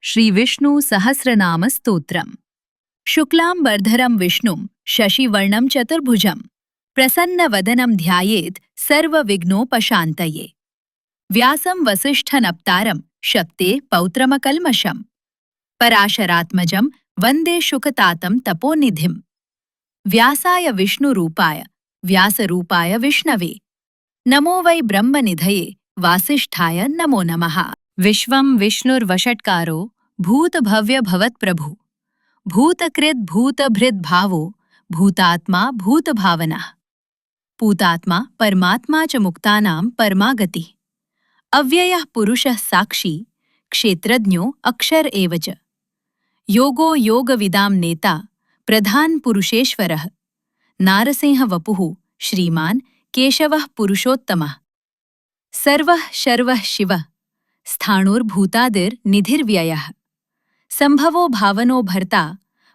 श्रीविष्णुसहस्रनामस्तोत्रम्। शुक्लाम्बरधरं विष्णुं शशिवर्णं चतुर्भुजं प्रसन्नवदनं ध्यायेत् सर्वविघ्नोपशान्तये। व्यासं वसिष्ठनप्तारं शक्ते पौत्रमकल्मषम् पराशरात्मजं वन्दे शुकतातं तपोनिधिं। व्यासाय विष्णुरूपाय व्यासरूपाय विष्णवे नमो वै ब्रह्मनिधये वासिष्ठाय नमो नमः। विश्वं विष्णुर्वषट्कारो भूतभव्यभवत्प्रभु भूतकृद् भूतभृद्भावो भूतात्मा भूतभावनः पूतात्मा परमात्मा च मुक्तानां परमागति अव्ययः पुरुषः साक्षी क्षेत्रज्ञो अक्षर एव च योगो योगविदां नेता प्रधान पुरुषेश्वरः नारसिंह वपुः श्रीमान् केशवः पुरुषोत्तमः सर्वः शर्वः शिवः स्थाणुर्भूतादिर्निधिर्व्ययः संभवो भावनो भर्ता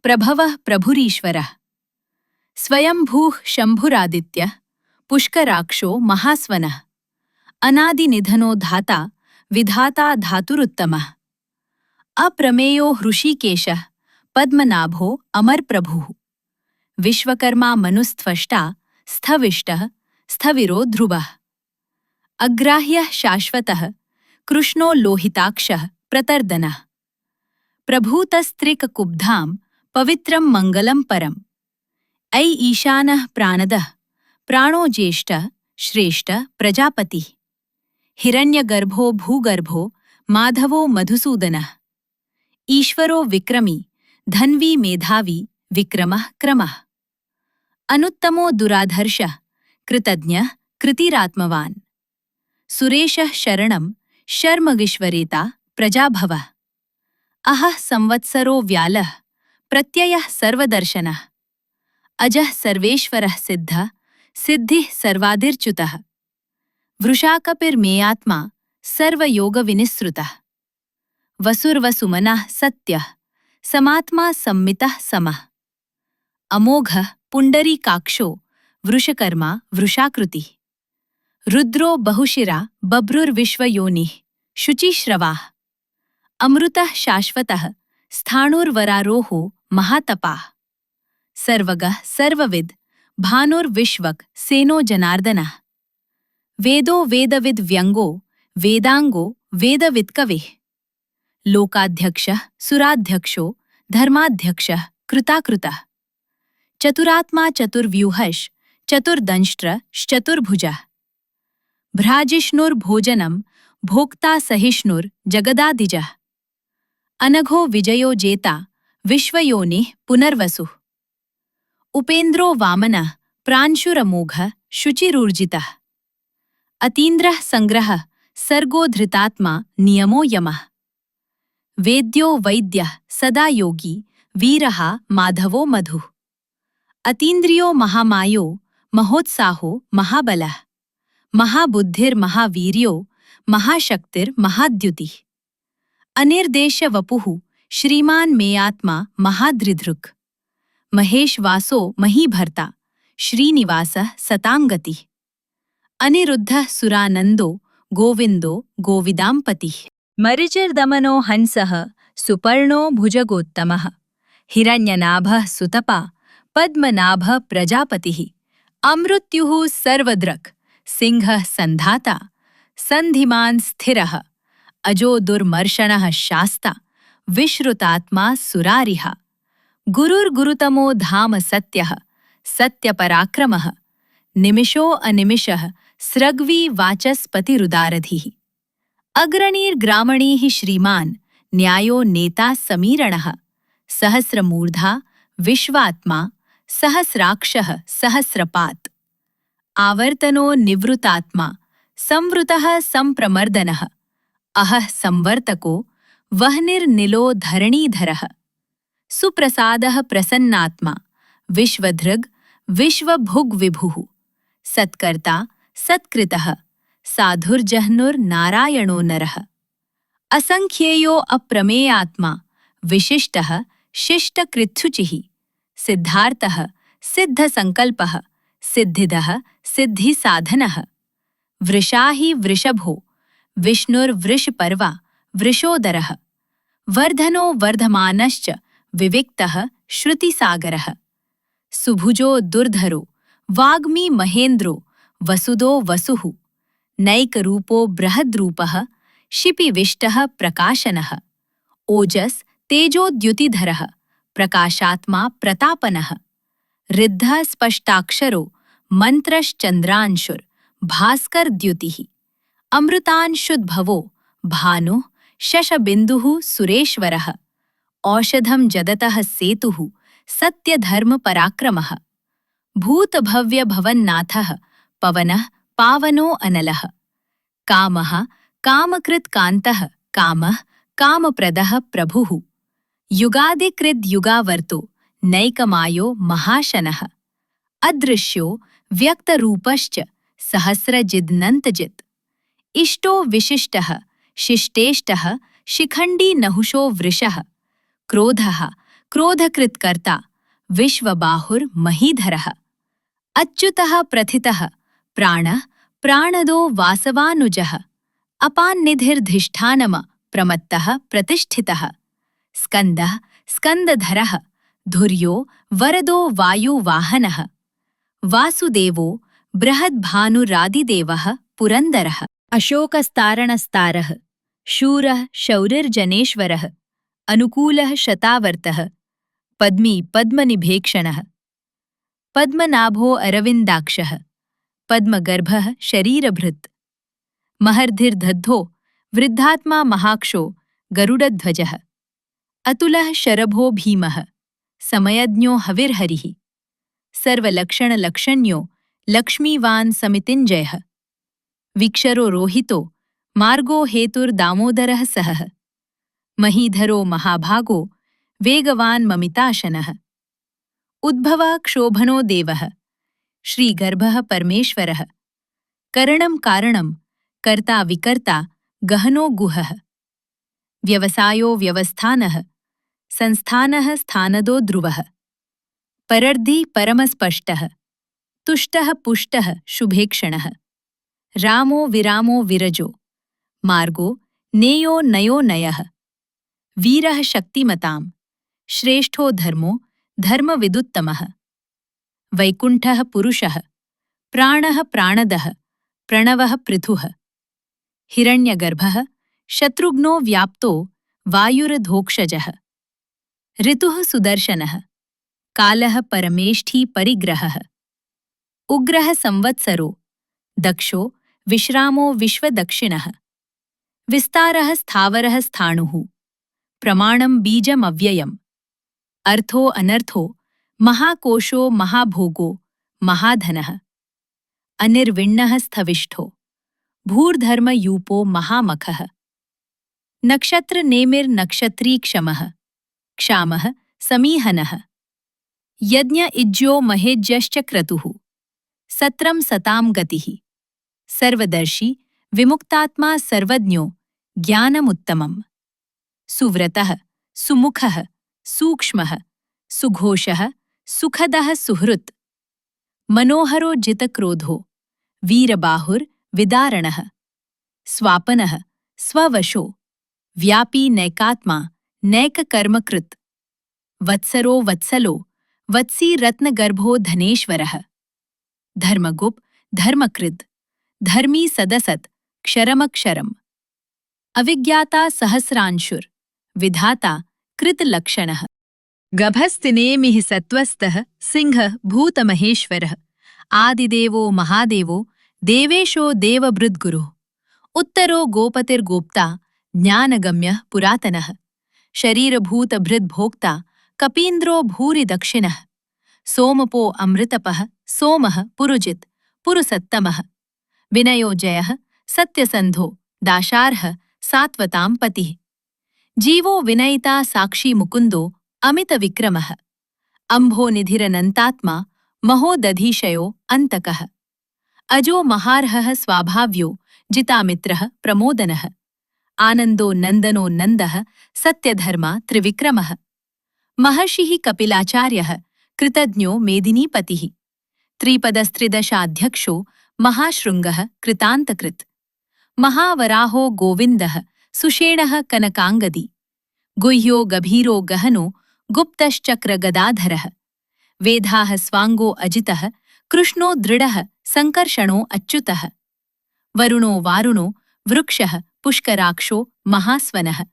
प्रभवः प्रभुरीश्वरः स्वयंभूः शंभुरादित्यः पुष्कराक्षो महास्वनः अनादिनिधनो धाता विधाता धातुरुत्तमः अप्रमेयो हृषीकेशः पद्मनाभो अमरप्रभुः विश्वकर्मा मनुस्त्वष्टा स्थविष्टः स्थविरो ध्रुवः अग्राह्यः शाश्वतः कृष्णो लोहिताक्षः प्रतर्दनः प्रभूतस्त्रिककुब्धां पवित्रं मंगलं परम् ऐ ईशानः प्राणदः प्राणो ज्येष्ठः श्रेष्ठः प्रजापतिः हिरण्यगर्भो भूगर्भो माधवो मधुसूदनः ईश्वरो विक्रमी धन्वी मेधावी विक्रमः क्रमः अनुत्तमो दुराधर्षः कृतज्ञः कृतिरात्मवान् सुरेशः शरणं शर्मविश्वरेता प्रजाभवः अहः संवत्सरो व्यालः प्रत्ययः सर्वदर्शनः अजः सर्वेश्वरः सिद्धः सिद्धिः सर्वादिर्च्युतः वृषाकपिर्मेयात्मा सर्वयोगविनिसृतः वसुर्वसुमनः सत्यः समात्मा सम्मितः समः अमोघः पुण्डरीकाक्षो वृषकर्मा वृषाकृतिः रुद्रो बहुशिरा बभ्रुर्विश्वयोनिः शुचिश्रवाः अमृतः शाश्वतः स्थाणुर्वरारोहो महातपाः सर्वगः सर्वविद् भानुर्विश्वक् सेनो जनार्दनः वेदो वेदविद् व्यङ्गो वेदाङ्गो वेदवित्कविः लोकाध्यक्षः सुराध्यक्षो धर्माध्यक्षः कृताकृतः चतुरात्मा चतुर्व्यूहश् चतुर्दंष्ट्रश्चतुर्भुजः भ्राजिष्णुर्भोजनं भोक्ता सहिष्णुर्जगदादिजः अनघो विजयो जेता विश्वयोनिः पुनर्वसुः उपेन्द्रो वामनः प्रांशुरमोघः शुचिरूर्जितः अतीन्द्रः संग्रहः सर्गो धृतात्मा नियमो यमः वेद्यो वैद्यः सदा योगी वीरः माधवो मधुः अतीन्द्रियो महामायो महोत्साहो महाबलः महाबुद्धिर्महावीर्यो महाशक्तिर्महाद्युतिः अनिर्देशवपुः श्रीमान् मेयात्मा महादृधृक् महेशवासो महीभर्ता श्रीनिवासः सताङ्गतिः अनिरुद्धः सुरानन्दो गोविन्दो गोविदाम्पतिः मरिचिर्दमनो हंसः सुपर्णो भुजगोत्तमः हिरण्यनाभः सुतपा पद्मनाभः प्रजापतिः अमृत्युः सर्वदृक् सिंहः सन्धाता सन्धिमान् स्थिरः अजो दुर्मर्षणः शास्ता विश्रुतात्मा सुरारिः गुरुर्गुरुतमो धाम सत्यः सत्यपराक्रमः निमिषो अनिमिषः स्रग्वी वाचस्पतिरुदारधिः अग्रणीर्ग्रामणीः श्रीमान् न्यायो नेता समीरणः सहस्रमूर्धा विश्वात्मा सहस्राक्षः सहस्रपात् आवर्तनो निवृतात्मा संवृतः संप्रमर्दनः अहः संवर्तको वह्निर्निलो धरणीधरः सुप्रसादः प्रसन्नात्मा विश्वधृग् विश्वभुग्विभुः सत्कर्ता सत्कृतः साधुर्जह्नुर्नारायणो नरः असंख्येयो अप्रमेयात्मा विशिष्टः शिष्टकृच्छुचिः सिद्धार्थः सिद्धसंकल्पः सिद्धिदः सिद्धिसाधनः वृषाहि वृषभो विष्णुर्वृषपर्वा वृषोदरः वर्धनो वर्धमानश्च विविक्तः श्रुतिसागरः। सुभुजो दुर्धरो वाग्मी महेन्द्रो वसुदो वसुः। नैकरूपो बृहद्रूपः शिपिविष्टः प्रकाशनः। ओजस् तेजोद्युतिधरः प्रकाशात्मा प्रतापनः। ऋद्धः स्पष्टाक्षरो मंत्रश्चंद्रांशुर भास्करद्युतिः। अमृतांशुद्भवो भानुः शशबिन्दुः सुरेश्वरः। औषधं जदतः सेतुः सत्यधर्मपराक्रमः। भूतभव्यभवन्नाथः पवनः पावनो अनलः। कामः कामकृत्कान्तः कामः कामप्रदः प्रभुः। युगादिकृद्युगावर्तो नैकमायो महाशनः। अदृश्यो व्यक्तरूपश्च सहस्रजिदनन्तजित्। इष्टो विशिष्टः शिष्टेष्टः शिखण्डी नहुषो वृषः। क्रोधः क्रोधकृत्कर्ता विश्वबाहुर्महीधरः। अच्युतः प्रथितः प्राणः प्राणदो वासवानुजः। अपान्निधिर्धिष्ठानम प्रमत्तः प्रतिष्ठितः। स्कन्दः स्कन्दधरः धुर्यो वरदो वायुवाहनः। वासुदेवो बृहद्भानुरादिदेवः पुरन्दरः। अशोकस्तारणस्तारः शूरः शौरिर्जनेश्वरः। अनुकूलः शतावर्तः पद्मी पद्मनिभेक्षणः। पद्मनाभो अरविन्दाक्षः पद्मगर्भः शरीरभृत्। महर्धिर्दद्धो वृद्धात्मा महाक्षो गरुडध्वजः। अतुलः शरभो भीमः समयज्ञो हविर्हरिः। सर्वलक्षणलक्षण्यो लक्ष्मीवान् समितिञ्जयः। विक्षरो रोहितो मार्गो हेतुर्दामोदरः सहः। महीधरो महाभागो वेगवान् ममिताशनः। उद्भवः क्षोभनो देवः श्रीगर्भः परमेश्वरः। करणं कारणं कर्ता विकर्ता गहनो गुहः। व्यवसायो व्यवस्थानः संस्थानः स्थानदो ध्रुवः। परर्धि परमस्पष्टः तुष्टः पुष्टः शुभेक्षणः। रामो विरामो विरजो मार्गो नेयो नयो नयः। वीरः शक्तिमतां श्रेष्ठो धर्मो धर्मविदुत्तमः। वैकुण्ठः पुरुषः प्राणः प्राणदः प्रणवः पृथुः। हिरण्यगर्भः शत्रुघ्नो व्याप्तो वायुरधोक्षजः। ऋतुः सुदर्शनः कालः परमेष्ठी परिग्रहः। उग्रः संवत्सरो दक्षो विश्रामो विश्वदक्षिणः। विस्तारः स्थावरः स्थाणुः प्रमाणं बीजमव्ययम्। अर्थो अनर्थो महाकोशो महाभोगो महाधनः। अनिर्विण्णः स्थविष्ठो भूर्धर्मयूपो महामखः। नक्षत्रनेमिर्नक्षत्रीक्षमः क्षामः समीहनः। यज्ञ इज्यो महेज्यश्च क्रतुः सत्रं सतां गतिः। सर्वदर्शी विमुक्तात्मा सर्वज्ञो ज्ञानमुत्तमम्। सुव्रतः सुमुखः सूक्ष्मः सुघोषः सुखदः सुहृत्। मनोहरो जितक्रोधो वीरबाहुर्विदारणः। स्वापनः स्ववशो व्यापी नैकात्मा नैककर्मकृत्। वत्सरो वत्सलो वत्सी रत्नगर्भो धनेश्वरः। धर्मगुप् धर्मकृद् धर्मी सदसत् क्षरमक्षरम्। अविज्ञाता सहस्रांशुर् विधाता कृतलक्षणः। गभस्तिनेमिः सत्त्वस्तः सिंहः भूतमहेश्वरः। आदिदेवो महादेवो देवेशो देवभृद्गुरुः। उत्तरो गोपतिर्गोप्ता ज्ञानगम्यः पुरातनः। शरीरभूतभृद्भोक्ता कपीन्द्रो भूरि दक्षिणः। सोमपो अमृतपः सोमः पुरुजित् पुरुसत्तमः। विनयो जयः सत्यसन्धो दाशार्हः सात्वतां पतिः। जीवो विनयिता साक्षी मुकुन्दो अमितविक्रमः। अम्भोनिधिरनन्तात्मा महोदधीशयो अन्तकः। अजो महार्हः स्वाभाव्यो जितामित्रः प्रमोदनः। आनन्दो नन्दनो नन्दः सत्यधर्मा त्रिविक्रमः। महर्षिः कपिलाचार्यः कृतज्ञो मेदिनीपतिः। त्रिपदस्त्रिदशाध्यक्षो महाशृङ्गः कृतान्तकृत्। महावराहो गोविन्दः सुषेणः कनकाङ्गदी। गुह्यो गभीरो गहनो गुप्तश्चक्रगदाधरः वेदाः स्वाङ्गो अजितः कृष्णो दृढः सङ्कर्षणो अच्युतः वरुणो वारुणो वृक्षः पुष्कराक्षो महास्वनः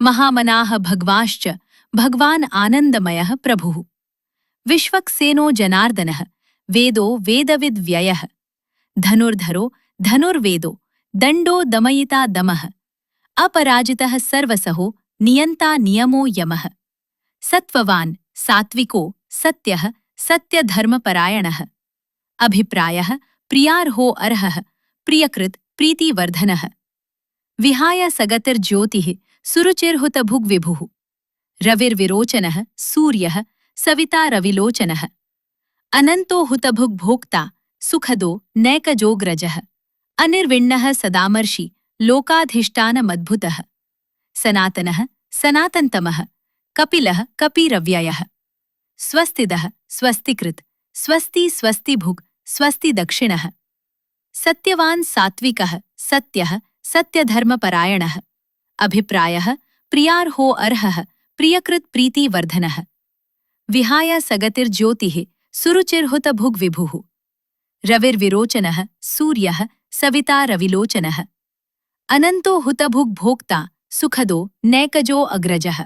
महामनाः भगवाश्च भगवान् आनन्दमयः प्रभुः विश्वक्सेनो जनार्दनः वेदो वेदविद्व्ययः धनुर्धरो धनुर्वेदो दण्डो दमयिता दमः अपराजितः सर्वसहो नियन्ता नियमो यमः सत्त्ववान् सात्विको सत्यः सत्यधर्मपरायणः अभिप्रायः प्रियार्हो अर्हः प्रियकृत् प्रीतिवर्धनः विहाय सगतिर्ज्योतिः सुरुचिर्हुतभुग्विभुः रविर्विरोचनः सूर्यः सविता रविलोचनः अनन्तो हुतभुग्भोक्ता सुखदो नैकजोऽग्रजः अनिर्विण्णः सदामर्षि लोकाधिष्ठानमद्भुतः सनातनः सनातन्तमः कपिलः कपिरव्ययः स्वस्तिदः स्वस्तिकृत् स्वस्ति स्वस्तिभुग् स्वस्ति दक्षिणः सत्यवान् सात्विकः सत्यः सत्यधर्मपरायणः अभिप्रायः प्रियार्हो अर्हः प्रियकृत् प्रीतिवर्धनः विहाय सगतिर्ज्योतिः सुरुचिर्हुतभुग्विभुः रविर्विरोचनः सूर्यः सविता रविलोचनः अनन्तो हुतभुग्भोक्ता सुखदो नैकजो अग्रजः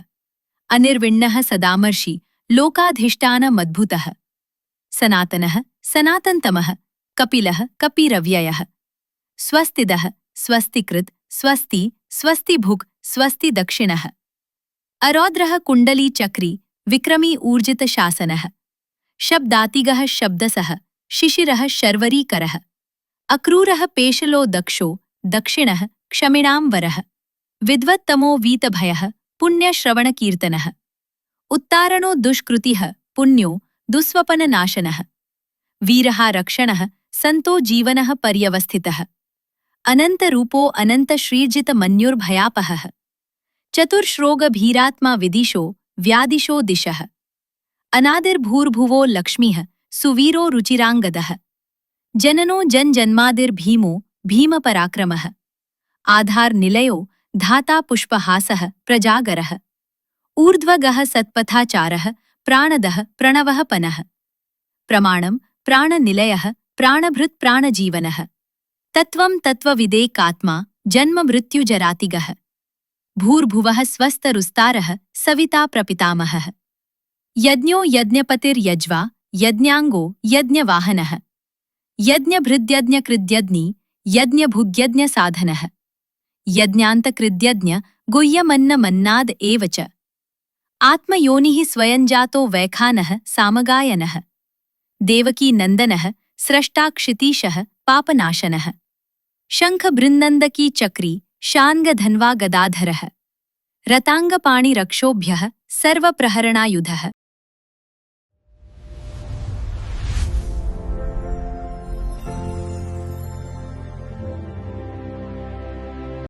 अनिर्विण्णः सदामर्षि लोकाधिष्ठानमद्भुतः सनातनः सनातन्तमः कपिलः कपिरव्ययः स्वस्तिदः स्वस्तिकृत् स्वस्ति स्वस्तिभुग् स्वस्ति दक्षिणः अरौद्रः कुण्डली चक्री विक्रमी ऊर्जितशासनः शब्दातिगः शब्दसः शिशिरः शर्वरीकरः अक्रूरः पेशलो दक्षो दक्षिणः क्षमिणां वरः विद्वत्तमो वीतभयः पुण्यश्रवणकीर्तनः उत्तारणो दुष्कृतिः पुण्यो दुःस्वपननाशनः वीरः रक्षणः सन्तो जीवनः पर्यवस्थितः अनन्तरूपो अनन्तश्रीर्जितमन्युर्भयापहः चतुर्श्रोगभीरात्मा विदिशो व्यादिशो दिशः अनादिर्भूर्भुवो लक्ष्मीः सुवीरो रुचिराङ्गदः जननो जन्जन्मादिर्भीमो भीमपराक्रमः आधारनिलयो धाता पुष्पहासः प्रजागरः ऊर्ध्वगः सत्पथाचारः प्राणदः प्रणवः पनः प्रमाणं प्राणनिलयः प्राणभृत् प्राणजीवनः तत्त्वं तत्त्वविदेकात्मा जन्ममृत्युजरातिगः भूर्भुवः स्वस्तरुस्तारः सविता प्रपितामहः यज्ञो यज्ञपतिर्यज्वा यज्ञाङ्गो यज्ञवाहनः यज्ञभृद्यज्ञकृद्यज्ञी यज्ञभुग्यज्ञसाधनः यज्ञान्तकृद्यज्ञ गुह्यमन्नमन्नाद एव च आत्मयोनिः स्वयंजातो वैखानः सामगायनः देवकीनन्दनः स्रष्टा क्षितीशः पापनाशनः शङ्खबृन्नन्दकी चक्री शान्गधन्वा गदाधरः रताङ्गपाणिरक्षोभ्यः सर्वप्रहरणायुधः